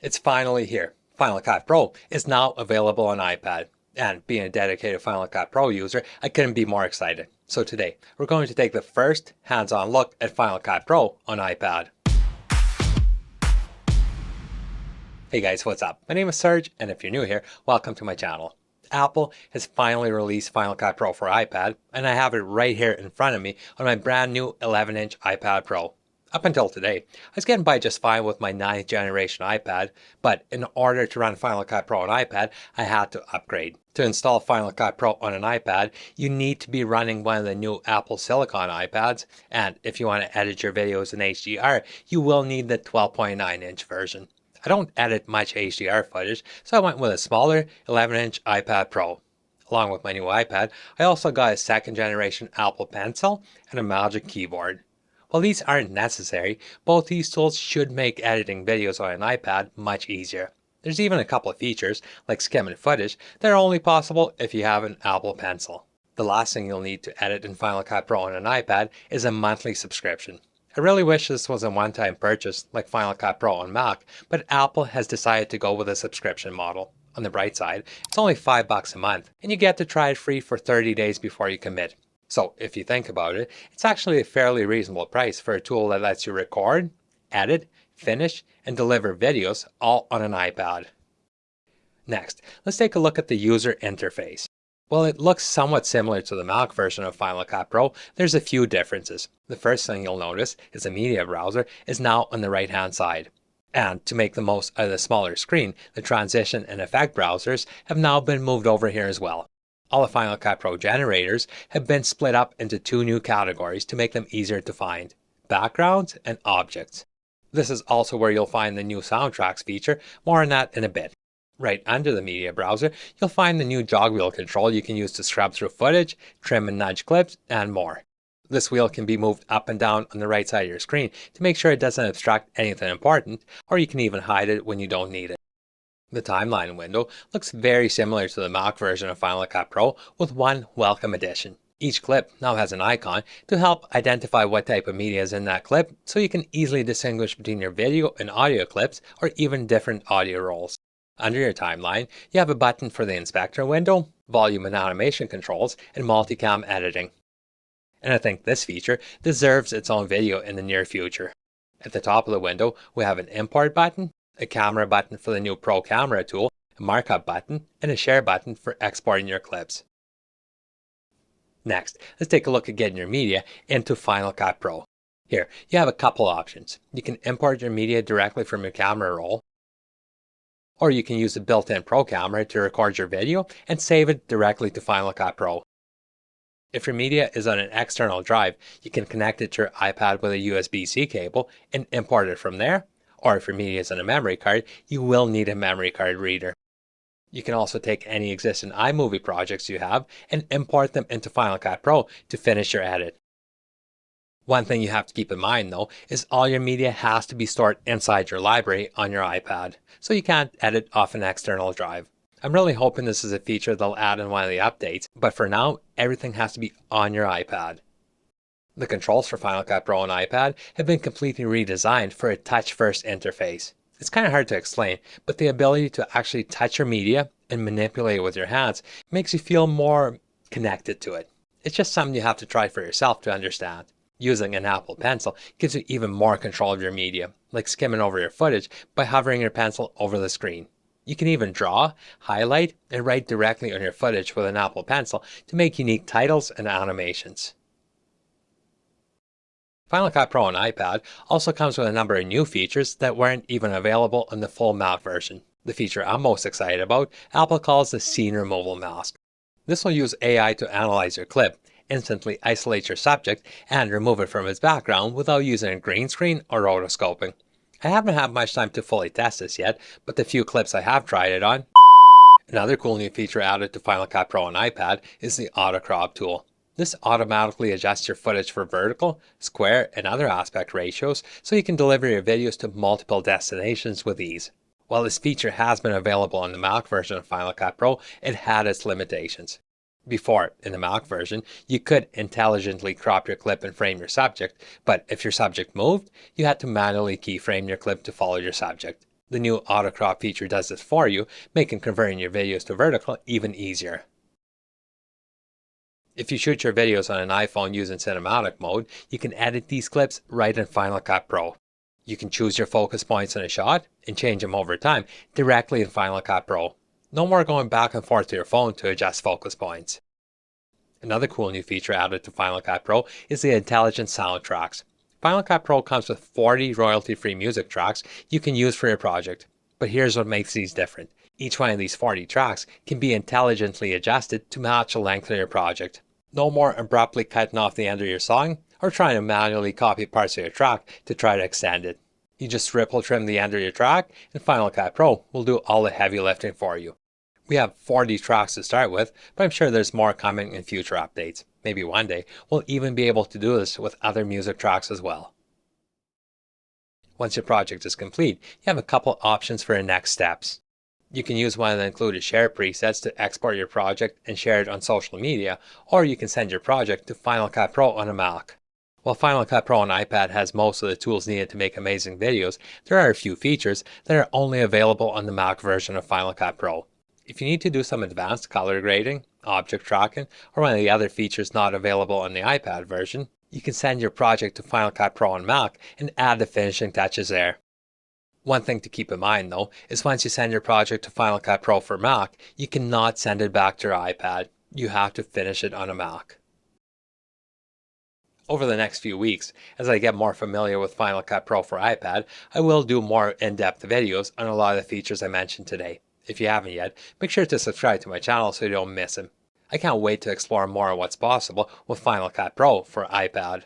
It's finally here. Final Cut Pro is now available on iPad. And being a dedicated Final Cut Pro user, I couldn't be more excited. So today, we're going to take the first hands-on look at Final Cut Pro on iPad. Hey guys, what's up? My name is Serge, and if you're new here, welcome to my channel. Apple has finally released Final Cut Pro for iPad, and I have it right here in front of me on my brand new 11-inch iPad Pro. Up until today, I was getting by just fine with my 9th generation iPad, but in order to run Final Cut Pro on iPad, I had to upgrade. To install Final Cut Pro on an iPad, you need to be running one of the new Apple Silicon iPads, and if you want to edit your videos in HDR, you will need the 12.9-inch version. I don't edit much HDR footage, so I went with a smaller 11-inch iPad Pro. Along with my new iPad, I also got a 2nd generation Apple Pencil and a Magic Keyboard. While these aren't necessary, both these tools should make editing videos on an iPad much easier. There's even a couple of features, like skimming footage, that are only possible if you have an Apple Pencil. The last thing you'll need to edit in Final Cut Pro on an iPad is a monthly subscription. I really wish this was a one-time purchase like Final Cut Pro on Mac, but Apple has decided to go with a subscription model. On the bright side, it's only $5 a month, and you get to try it free for 30 days before you commit. So if you think about it, it's actually a fairly reasonable price for a tool that lets you record, edit, finish, and deliver videos all on an iPad. Next, let's take a look at the user interface. While it looks somewhat similar to the Mac version of Final Cut Pro, there's a few differences. The first thing you'll notice is the media browser is now on the right-hand side. And to make the most out of the smaller screen, the transition and effect browsers have now been moved over here as well. All the Final Cut Pro generators have been split up into two new categories to make them easier to find: backgrounds and objects. This is also where you'll find the new soundtracks feature, more on that in a bit. Right under the media browser, you'll find the new jog wheel control you can use to scrub through footage, trim and nudge clips, and more. This wheel can be moved up and down on the right side of your screen to make sure it doesn't obstruct anything important, or you can even hide it when you don't need it. The timeline window looks very similar to the Mac version of Final Cut Pro with one welcome addition. Each clip now has an icon to help identify what type of media is in that clip, so you can easily distinguish between your video and audio clips or even different audio rolls. Under your timeline, you have a button for the inspector window, volume and animation controls, and multicam editing. And I think this feature deserves its own video in the near future. At the top of the window, we have an import button, a camera button for the new Pro Camera tool, a markup button, and a share button for exporting your clips. Next, let's take a look at getting your media into Final Cut Pro. Here, you have a couple options. You can import your media directly from your camera roll, or you can use the built-in Pro Camera to record your video and save it directly to Final Cut Pro. If your media is on an external drive, you can connect it to your iPad with a USB-C cable and import it from there. Or if your media is on a memory card, you will need a memory card reader. You can also take any existing iMovie projects you have and import them into Final Cut Pro to finish your edit. One thing you have to keep in mind though is all your media has to be stored inside your library on your iPad, so you can't edit off an external drive. I'm really hoping this is a feature they'll add in one of the updates, but for now, everything has to be on your iPad. The controls for Final Cut Pro on iPad have been completely redesigned for a touch-first interface. It's kind of hard to explain, but the ability to actually touch your media and manipulate it with your hands makes you feel more connected to it. It's just something you have to try for yourself to understand. Using an Apple Pencil gives you even more control of your media, like skimming over your footage by hovering your pencil over the screen. You can even draw, highlight, and write directly on your footage with an Apple Pencil to make unique titles and animations. Final Cut Pro on iPad also comes with a number of new features that weren't even available in the full Mac version. The feature I'm most excited about, Apple calls the Scene Removal Mask. This will use AI to analyze your clip, instantly isolate your subject, and remove it from its background without using a green screen or rotoscoping. I haven't had much time to fully test this yet, but the few clips I have tried it on. Another cool new feature added to Final Cut Pro on iPad is the Auto Crop tool. This automatically adjusts your footage for vertical, square, and other aspect ratios so you can deliver your videos to multiple destinations with ease. While this feature has been available on the Mac version of Final Cut Pro, it had its limitations. Before, in the Mac version, you could intelligently crop your clip and frame your subject, but if your subject moved, you had to manually keyframe your clip to follow your subject. The new auto crop feature does this for you, making converting your videos to vertical even easier. If you shoot your videos on an iPhone using cinematic mode, you can edit these clips right in Final Cut Pro. You can choose your focus points in a shot and change them over time directly in Final Cut Pro. No more going back and forth to your phone to adjust focus points. Another cool new feature added to Final Cut Pro is the intelligent soundtracks. Final Cut Pro comes with 40 royalty-free music tracks you can use for your project. But here's what makes these different. Each one of these 40 tracks can be intelligently adjusted to match the length of your project. No more abruptly cutting off the end of your song or trying to manually copy parts of your track to try to extend it. You just ripple trim the end of your track and Final Cut Pro will do all the heavy lifting for you. We have 40 tracks to start with, but I'm sure there's more coming in future updates. Maybe one day we'll even be able to do this with other music tracks as well. Once your project is complete, you have a couple options for your next steps. You can use one of the included share presets to export your project and share it on social media, or you can send your project to Final Cut Pro on a Mac. While Final Cut Pro on iPad has most of the tools needed to make amazing videos, there are a few features that are only available on the Mac version of Final Cut Pro. If you need to do some advanced color grading, object tracking, or one of the other features not available on the iPad version, you can send your project to Final Cut Pro on Mac and add the finishing touches there. One thing to keep in mind though is once you send your project to Final Cut Pro for Mac, you cannot send it back to your iPad. You have to finish it on a Mac. Over the next few weeks, as I get more familiar with Final Cut Pro for iPad, I will do more in-depth videos on a lot of the features I mentioned today. If you haven't yet, make sure to subscribe to my channel so you don't miss them. I can't wait to explore more of what's possible with Final Cut Pro for iPad.